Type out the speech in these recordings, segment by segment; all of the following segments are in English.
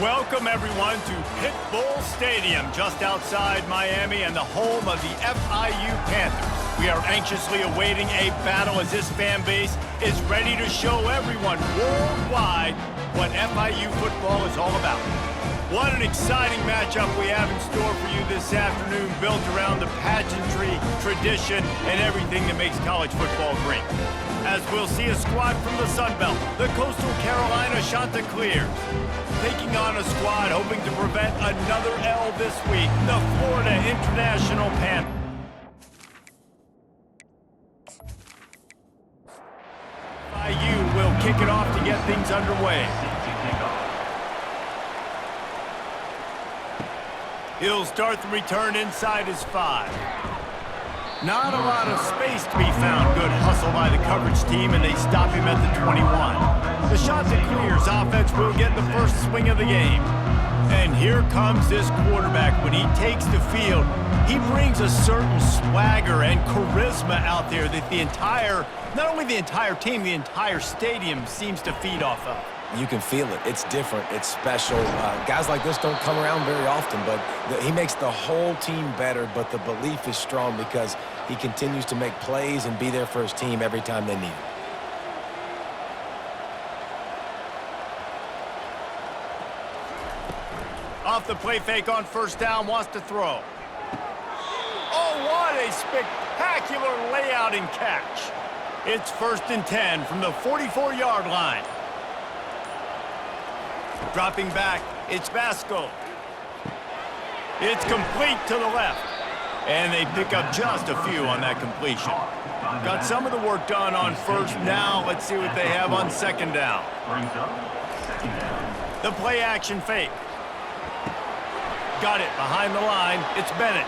Welcome, everyone, to Pit Bull Stadium, just outside Miami and the home of the FIU Panthers. We are anxiously awaiting a battle as this fan base is ready to show everyone worldwide what FIU football is all about. What an exciting matchup we have in store for you this afternoon, built around the pageantry, tradition, and everything that makes college football great. As we'll see a squad from the Sun Belt, the Coastal Carolina Chanticleers, taking on a squad hoping to prevent another L this week, the Florida International Panthers. FIU will kick it off to get things underway. He'll start the return inside his 5. Not a lot of space to be found. Good hustle by the coverage team, and they stop him at the 21. The Chanticleers offense will get the first swing of the game. And here comes this quarterback. When he takes the field, he brings a certain swagger and charisma out there that not only the entire team, the entire stadium seems to feed off of. You can feel it. It's different. It's special. Guys like this don't come around very often, but he makes the whole team better, but the belief is strong because he continues to make plays and be there for his team every time they need it. Off the play fake on first down, wants to throw. Oh, what a spectacular layout and catch. It's 1st and 10 from the 44-yard line. Dropping back, it's Vasco. It's complete to the left. And they pick up just a few on that completion. Got some of the work done on first. Now let's see what they have on second down. The play action fake. Got it behind the line. It's Bennett.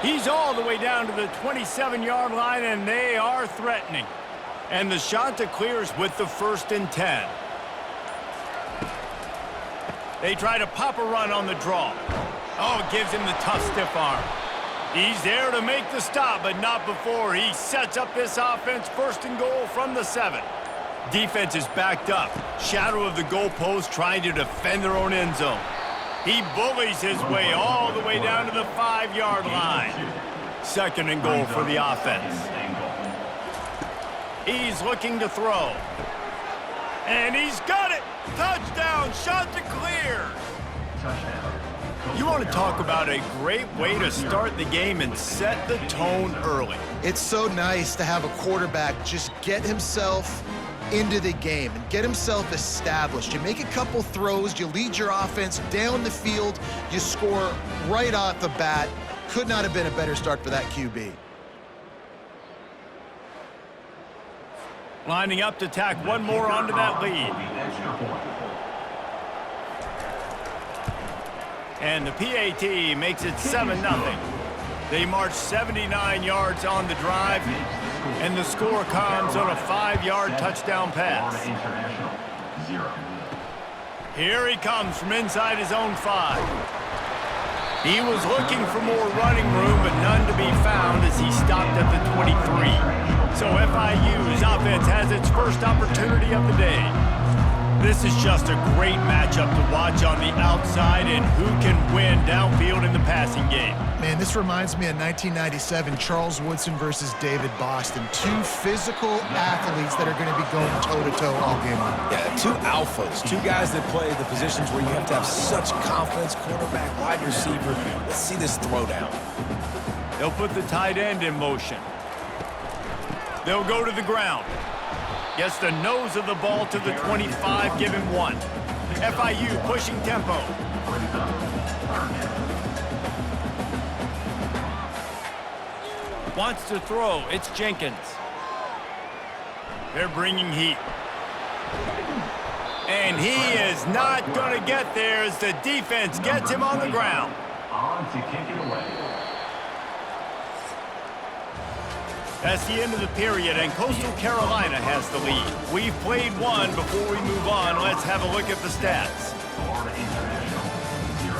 He's all the way down to the 27-yard line, and they are threatening. And the Chanticleers with the 1st and 10. They try to pop a run on the draw. Oh, it gives him the tough, stiff arm. He's there to make the stop, but not before he sets up this offense. 1st and goal from the 7. Defense is backed up. Shadow of the goalpost, trying to defend their own end zone. He bullies his way all the way down to the 5-yard line. 2nd and goal for the offense. He's looking to throw. And he's got it! Touchdown, Chanticleers! You want to talk about a great way to start the game and set the tone early. It's so nice to have a quarterback just get himself into the game and get himself established. You make a couple throws, you lead your offense down the field, you score right off the bat. Could not have been a better start for that QB. Lining up to tack one more onto that lead. And the PAT makes it 7-0. They march 79 yards on the drive, and the score comes on a 5-yard touchdown pass. Here he comes from inside his own 5. He was looking for more running room, but none to be found as he stopped at the 23. So FIU's offense has its first opportunity of the day. This is just a great matchup to watch on the outside and who can win downfield in the passing game. Man, this reminds me of 1997, Charles Woodson versus David Boston. 2 physical athletes that are going to be going toe-to-toe all game long. Yeah, 2 alphas, 2 guys that play the positions where you have to have such confidence, quarterback, wide receiver. Let's see this throwdown. They'll put the tight end in motion. They'll go to the ground. Gets the nose of the ball to the 25, give him 1. FIU pushing tempo. Wants to throw, it's Jenkins. They're bringing heat. And he is not going to get there as the defense gets him on the ground. On to kick it away. That's the end of the period, and Coastal Carolina has the lead. We've played one. Before we move on, let's have a look at the stats. Florida International, 0.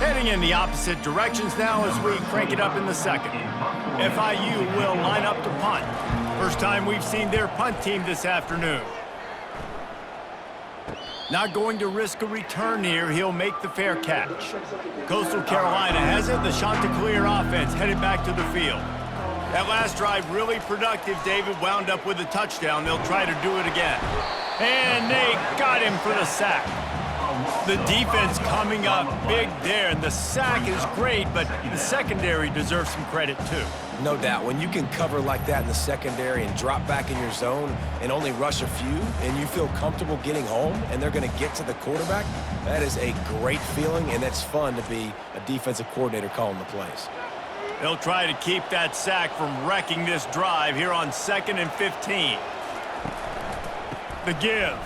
Heading in the opposite directions now as we crank it up in the second. FIU will line up to punt. First time we've seen their punt team this afternoon. Not going to risk a return here. He'll make the fair catch. Coastal Carolina has it. The Chanticleer offense headed back to the field. That last drive really productive. David wound up with a touchdown. They'll try to do it again. And they got him for the sack. The defense coming up big there, and the sack is great, but the secondary deserves some credit too. No doubt. When you can cover like that in the secondary and drop back in your zone and only rush a few, and you feel comfortable getting home and they're going to get to the quarterback, that is a great feeling, and it's fun to be a defensive coordinator calling the plays. They'll try to keep that sack from wrecking this drive here on 2nd and 15. The give.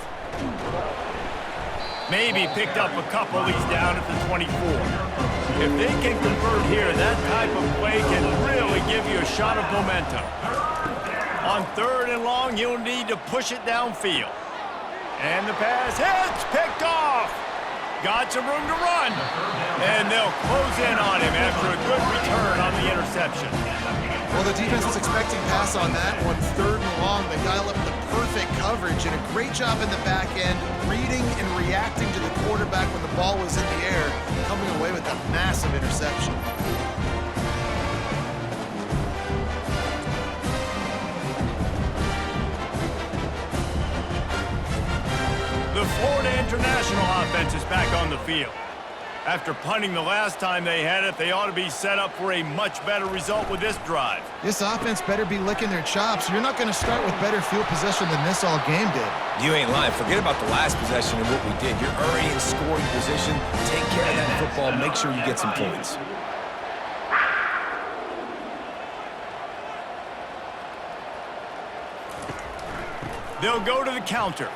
Maybe picked up a couple. He's down at the 24. If they can convert here, that type of play can really give you a shot of momentum. On 3rd and long, you'll need to push it downfield. And the pass hits, picked off. Got some room to run. And they'll close in on him after a good return on the interception. Well, the defense was expecting pass on that one. 3rd and long, they dial up the perfect coverage and a great job in the back end, reading and reacting to the quarterback when the ball was in the air, coming away with a massive interception. The Florida International offense is back on the field. After punting the last time they had it, they ought to be set up for a much better result with this drive. This offense better be licking their chops. You're not going to start with better field possession than this all game did. You ain't lying. Forget about the last possession and what we did. You're already in scoring position. Take care of that football. Make sure you get some points. They'll go to the counter.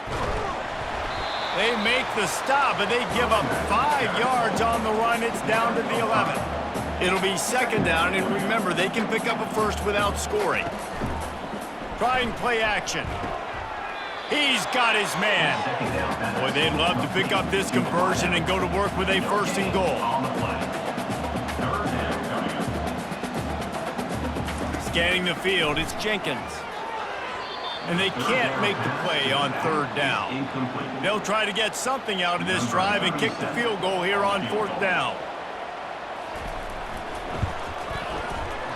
They make the stop, and they give up 5 yards on the run. It's down to the 11. It'll be 2nd down, and remember, they can pick up a first without scoring. Trying play action. He's got his man. Boy, they'd love to pick up this conversion and go to work with a 1st and goal. Scanning the field, it's Jenkins. And they can't make the play on 3rd down. They'll try to get something out of this drive and kick the field goal here on 4th down.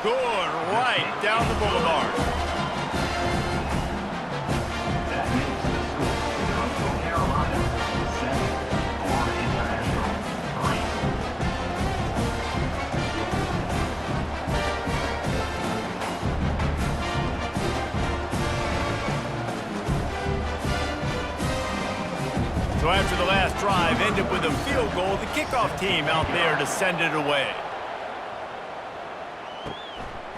Good, right down the boulevard. So after the last drive ended with a field goal, the kickoff team out there to send it away.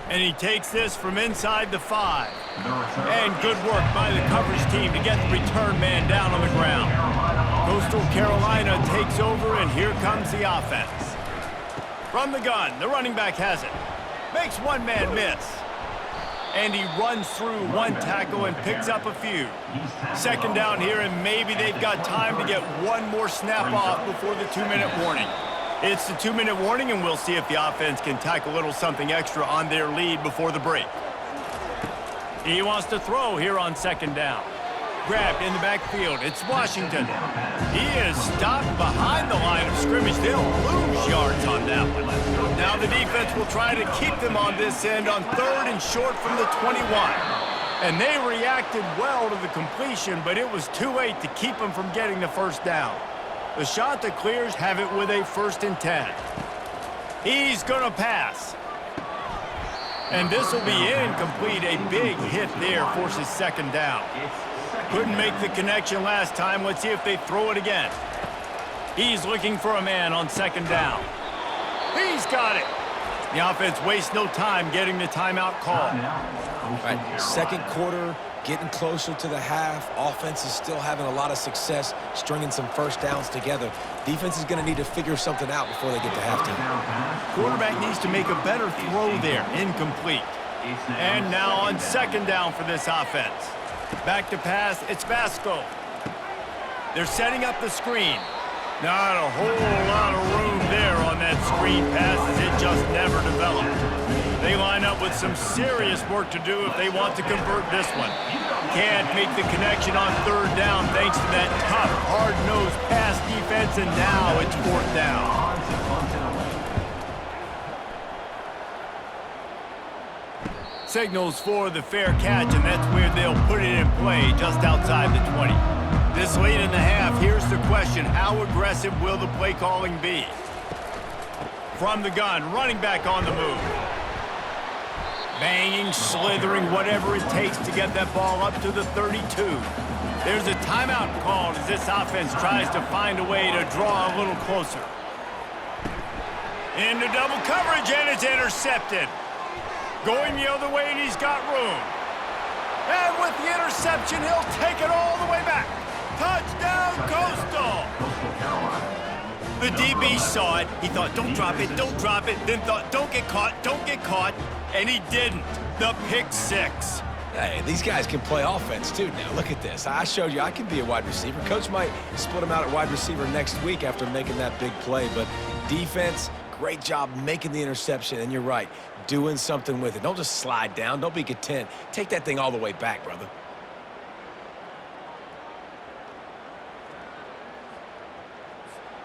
And he takes this from inside the 5. And good work by the coverage team to get the return man down on the ground. Coastal Carolina takes over, and here comes the offense. From the gun, the running back has it. Makes one man miss. And he runs through one tackle and picks up a few. 2nd down here, and maybe they've got time to get one more snap off before the 2-minute warning. It's the 2-minute warning, and we'll see if the offense can tack a little something extra on their lead before the break. He wants to throw here on 2nd down. Grabbed in the backfield. It's Washington. He is stopped behind the line of scrimmage. They'll lose yards on that one. Now the defense will try to keep them on this end on 3rd and short from the 21. And they reacted well to the completion, but it was too late to keep them from getting the 1st down. The Chanticleers have it with a 1st and 10. He's going to pass. And this will be incomplete. A big hit there forces 2nd down. Couldn't make the connection last time. Let's see if they throw it again. He's looking for a man on 2nd down. He's got it. The offense wastes no time getting the timeout call. Right, 2nd quarter, getting closer to the half. Offense is still having a lot of success stringing some 1st downs together. Defense is going to need to figure something out before they get to halftime. Quarterback needs to make a better throw there. Incomplete. And now on 2nd down for this offense. Back to pass, it's Vasco. They're setting up the screen. Not a whole lot of room there on that screen pass as it just never developed. They line up with some serious work to do if they want to convert this one. Can't make the connection on third down thanks to that tough, hard-nosed pass defense, and now it's fourth down. Signals for the fair catch, and that's where they'll put it in play, just outside the 20. This late in the half, here's the question: how aggressive will the play calling be? From the gun, running back on the move. Banging, slithering, whatever it takes to get that ball up to the 32. There's a timeout called as this offense tries to find a way to draw a little closer. Into double coverage, and it's intercepted. Going the other way, and he's got room. And with the interception, he'll take it all the way back. Touchdown, Coastal! The DB saw it. He thought, don't drop it, don't drop it. Then thought, don't get caught, and he didn't. The pick six. Hey, these guys can play offense, too. Now, look at this. I showed you I can be a wide receiver. Coach might split him out at wide receiver next week after making that big play. But defense, great job making the interception. And you're right, doing something with it. Don't just slide down. Don't be content. Take that thing all the way back, brother.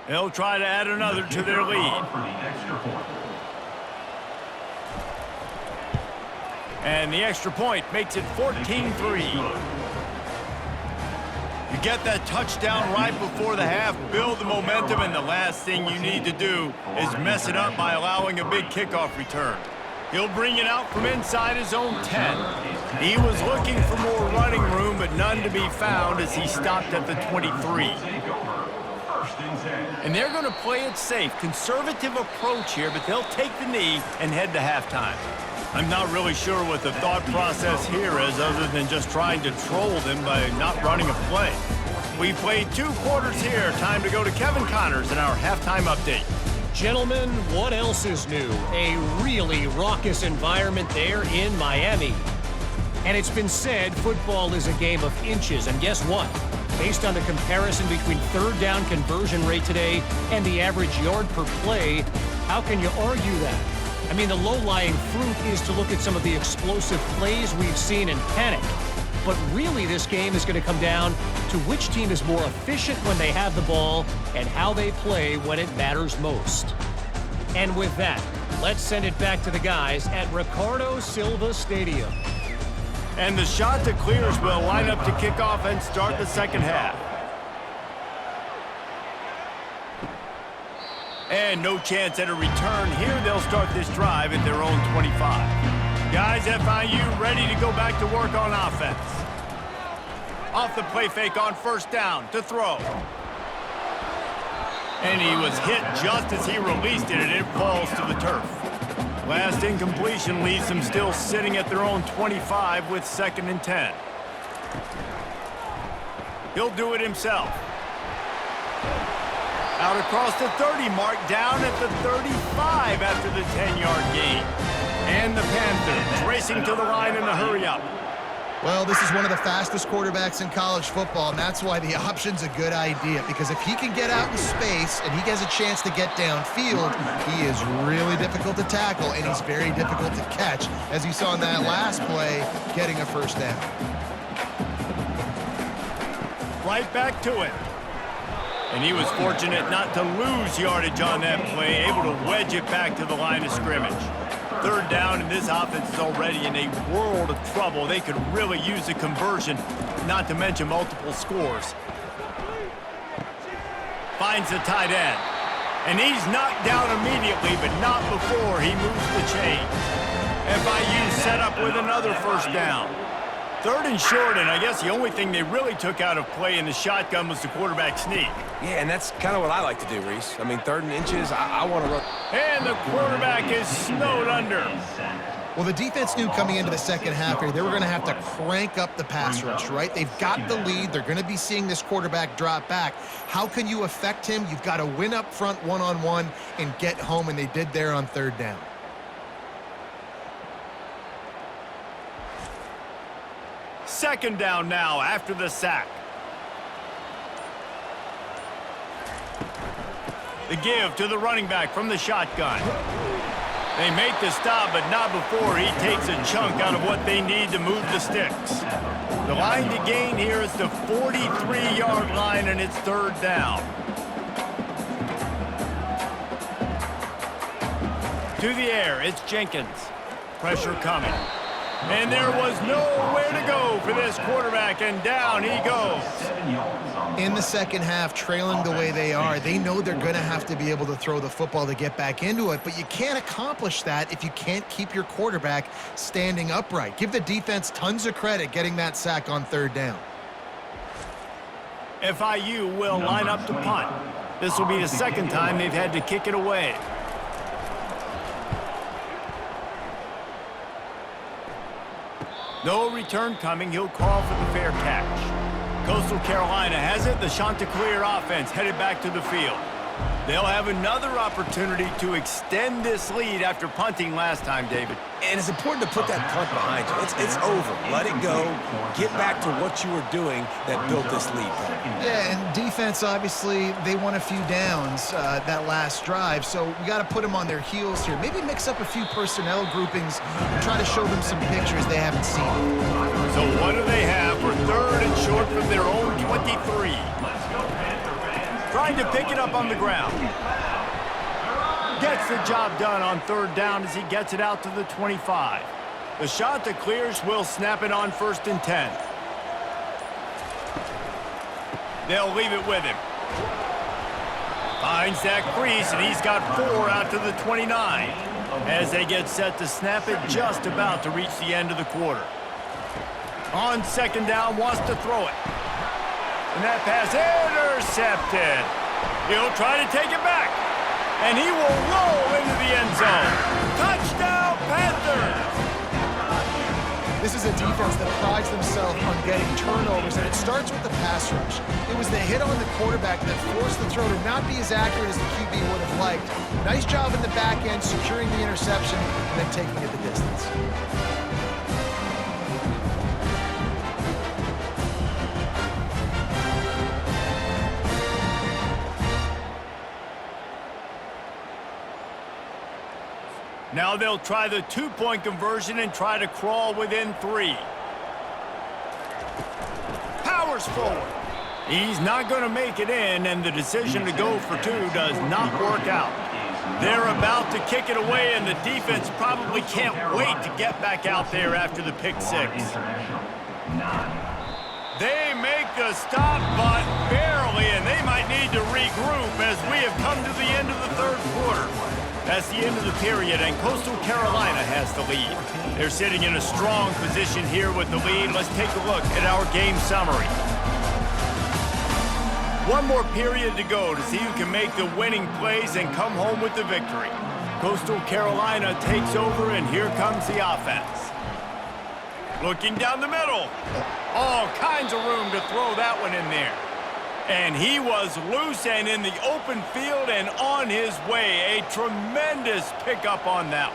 They'll try to add another to their lead. And the extra point makes it 14-3. You get that touchdown right before the half, build the momentum, and the last thing you need to do is mess it up by allowing a big kickoff return. He'll bring it out from inside his own 10. He was looking for more running room, but none to be found as he stopped at the 23. And they're going to play it safe. Conservative approach here, but they'll take the knee and head to halftime. I'm not really sure what the thought process here is other than just trying to troll them by not running a play. We've played 2 quarters here. Time to go to Kevin Connors in our halftime update. Gentlemen, what else is new? A really raucous environment there in Miami. And it's been said football is a game of inches, and guess what? Based on the comparison between third down conversion rate today and the average yard per play, how can you argue that? I mean, the low-lying fruit is to look at some of the explosive plays we've seen and panic. But really, this game is going to come down to which team is more efficient when they have the ball and how they play when it matters most. And with that, let's send it back to the guys at Ricardo Silva Stadium. And the shot that clears will line up to kick off and start the second half. And no chance at a return here. They'll start this drive at their own 25. Guys, FIU ready to go back to work on offense. Off the play fake on first down to throw. And he was hit just as he released it, and it falls to the turf. Last incompletion leaves them still sitting at their own 25 with 2nd and 10. He'll do it himself. Out across the 30 mark, down at the 35 after the 10-yard gain. And the Panthers racing to the line in a hurry-up. Well, this is one of the fastest quarterbacks in college football, and that's why the option's a good idea, because if he can get out in space and he has a chance to get downfield, he is really difficult to tackle, and he's very difficult to catch, as you saw in that last play, getting a first down. Right back to it. And he was fortunate not to lose yardage on that play, able to wedge it back to the line of scrimmage. Third down, and this offense is already in a world of trouble. They could really use a conversion, not to mention multiple scores. Finds the tight end. And he's knocked down immediately, but not before he moves the chains. FIU set up with another first down. 3rd and short, and I guess the only thing they really took out of play in the shotgun was the quarterback sneak. Yeah, and that's kind of what I like to do, Reese. I mean, 3rd and inches, I want to run. And the quarterback is snowed under. Well, the defense knew coming into the second half here, they were going to have to crank up the pass rush, right? They've got the lead. They're going to be seeing this quarterback drop back. How can you affect him? You've got to win up front one-on-one and get home, and they did there on 3rd down. Second down now after the sack. The give to the running back from the shotgun. They make the stop, but not before he takes a chunk out of what they need to move the sticks. The line to gain here is the 43-yard line, and it's third down. To the air, it's Jenkins. Pressure coming. And there was nowhere to go for this quarterback, and down he goes. In the second half, trailing the way they are, they know they're going to have to be able to throw the football to get back into it, but you can't accomplish that if you can't keep your quarterback standing upright. Give the defense tons of credit getting that sack on third down. FIU will line up to punt. This will be the second time they've had to kick it away. No return coming. He'll call for the fair catch. Coastal Carolina has it. The Chanticleer offense headed back to the field. They'll have another opportunity to extend this lead after punting last time, David. And it's important to put that punt behind you. It's over. Let it go. Get back to what you were doing that built this lead. Yeah, and defense, obviously, they won a few downs that last drive, so we got to put them on their heels here. Maybe mix up a few personnel groupings and try to show them some pictures they haven't seen. So what do they have for third and short from their own 23? Trying to pick it up on the ground. Gets the job done on third down as he gets it out to the 25. The Chanticleers will snap it on 1st and 10. They'll leave it with him. Finds that crease, and he's got 4 out to the 29. As they get set to snap it, just about to reach the end of the quarter. On second down, wants to throw it. And that pass intercepted. He'll try to take it back. And he will roll into the end zone. Touchdown, Panthers! This is a defense that prides themselves on getting turnovers, and it starts with the pass rush. It was the hit on the quarterback that forced the throw to not be as accurate as the QB would have liked. Nice job in the back end, securing the interception, and then taking it the distance. Now they'll try the two-point conversion and try to crawl within 3. Powers forward. He's not going to make it in, and the decision to go for 2 does not work out. They're about to kick it away, and the defense probably can't wait to get back out there after the pick 6. They make the stop, but barely, and they might need to regroup as we have come to the end of the third quarter. That's the end of the period, and Coastal Carolina has the lead. They're sitting in a strong position here with the lead. Let's take a look at our game summary. One more period to go to see who can make the winning plays and come home with the victory. Coastal Carolina takes over, and here comes the offense. Looking down the middle. All kinds of room to throw that one in there. And he was loose and in the open field and on his way. A tremendous pickup on that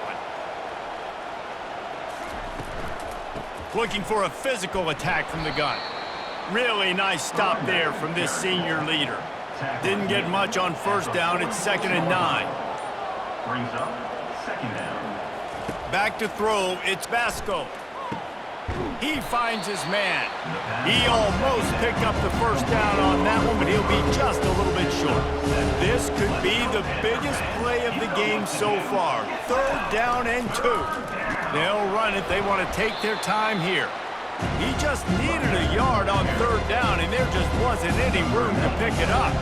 one. Looking for a physical attack from the gun. Really nice stop there from this senior leader. Didn't get much on first down. It's 2nd and 9. Brings up 2nd down. Back to throw. It's Vasco. He finds his man. He almost picked up the first down on that one, but he'll be just a little bit short. This could be the biggest play of the game so far. 3rd down and 2. They'll run it. They want to take their time here. He just needed a yard on 3rd down, and there just wasn't any room to pick it up.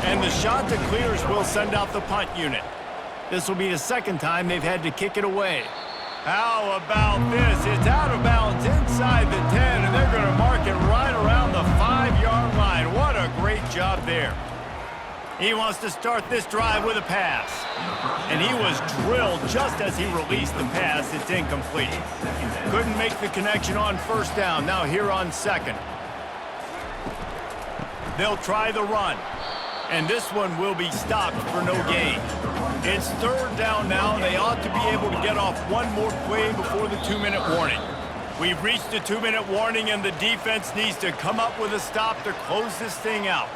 And the Chanticleers will send out the punt unit. This will be the second time they've had to kick it away. How about this? It's out of bounds inside the 10, and they're going to mark it right around the 5-yard line. What a great job there. He wants to start this drive with a pass. And he was drilled just as he released the pass. It's incomplete. Couldn't make the connection on first down. Now here on second. They'll try the run. And this one will be stopped for no gain. It's 3rd down now. They ought to be able to get off one more play before the 2-minute warning. We've reached the 2-minute warning, and the defense needs to come up with a stop to close this thing out.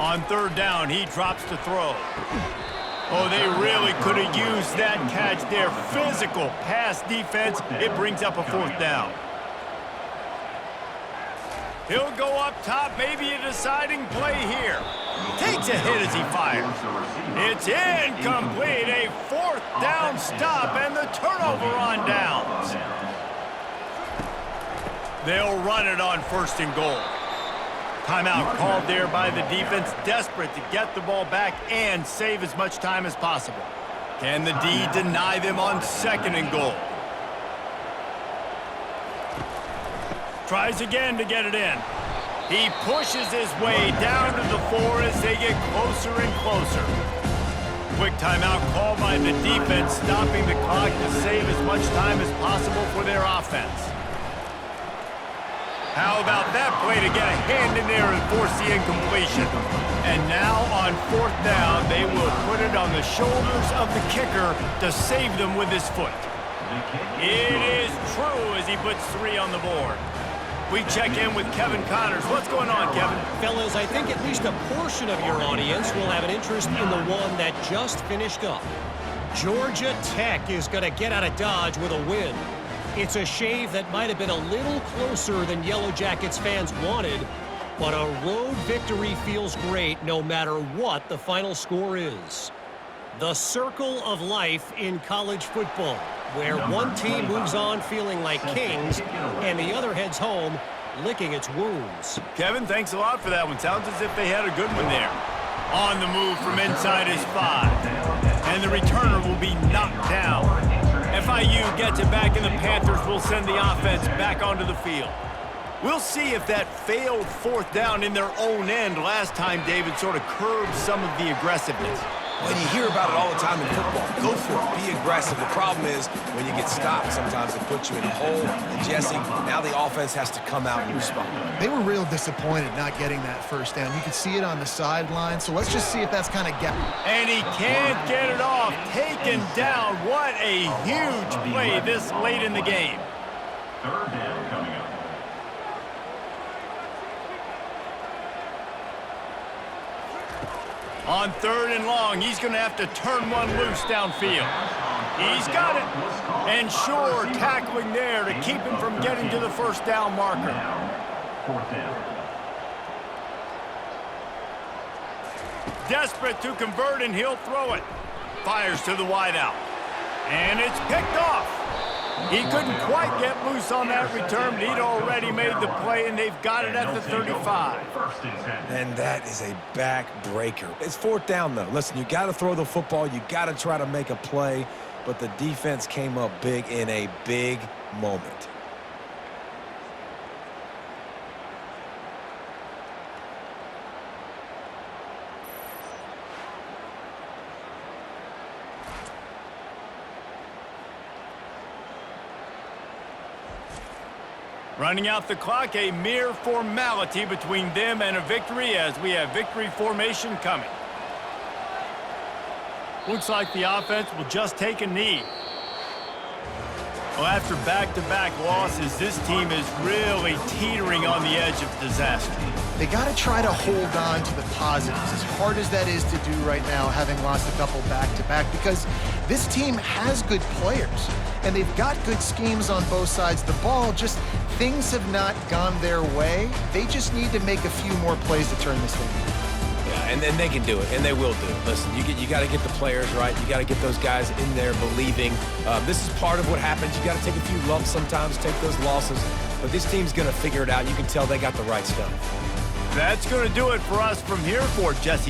On third down, he drops to throw. Oh, they really could have used that catch there. Physical pass defense. It brings up a fourth down. He'll go up top, maybe a deciding play here. Takes a hit as he fires. It's incomplete. A fourth down stop and the turnover on downs. They'll run it on first and goal. Timeout called there by the defense, desperate to get the ball back and save as much time as possible. Can the D deny them on second and goal? Tries again to get it in. He pushes his way down to the 4 as they get closer and closer. Quick timeout called by the defense, stopping the clock to save as much time as possible for their offense. How about that play to get a hand in there and force the incompletion? And now on fourth down, they will put it on the shoulders of the kicker to save them with his foot. It is true as he puts 3 on the board. We check in with Kevin Connors. What's going on, Kevin? Fellas, I think at least a portion of your audience will have an interest in the one that just finished up. Georgia Tech is going to get out of Dodge with a win. It's a shave that might have been a little closer than Yellow Jackets fans wanted, but a road victory feels great no matter what the final score is. The circle of life in college football, where one team moves on feeling like kings and the other heads home licking its wounds. Kevin, thanks a lot for that one. Sounds as if they had a good one there. On the move from inside his 5. And the returner will be knocked down. FIU gets it back, and the Panthers will send the offense back onto the field. We'll see if that failed fourth down in their own end last time, David, sort of curbed some of the aggressiveness. When you hear about it all the time in football, go for it, be aggressive. The problem is when you get stopped, sometimes it puts you in a hole. And Jesse, now the offense has to come out and respond. They were real disappointed not getting that first down. You could see it on the sideline, so let's just see if that's kind of And he can't get it off. Taken down. What a huge play this late in the game. Third down coming up. On third and long, he's going to have to turn one loose downfield. He's got it. And sure, tackling there to keep him from getting to the first down marker. Fourth down. Desperate to convert, and he'll throw it. Fires to the wideout. And it's picked off. He couldn't quite get loose on that return, but he'd already made the play, and they've got it at the 35. And that is a backbreaker. It's fourth down, though. Listen, you got to throw the football. You got to try to make a play, but the defense came up big in a big moment. Running out the clock, a mere formality between them and a victory as we have victory formation coming. Looks like the offense will just take a knee. Well, after back-to-back losses, this team is really teetering on the edge of disaster. They got to try to hold on to the positives, as hard as that is to do right now, having lost a couple back-to-back, because this team has good players, and they've got good schemes on both sides of the ball, just things have not gone their way. They just need to make a few more plays to turn this thing around. Yeah, and they can do it, and they will do it. Listen, you got to get the players right. You got to get those guys in there believing. This is part of what happens. You got to take a few lumps sometimes, take those losses. But this team's going to figure it out. You can tell they got the right stuff. That's going to do it for us from here for Jesse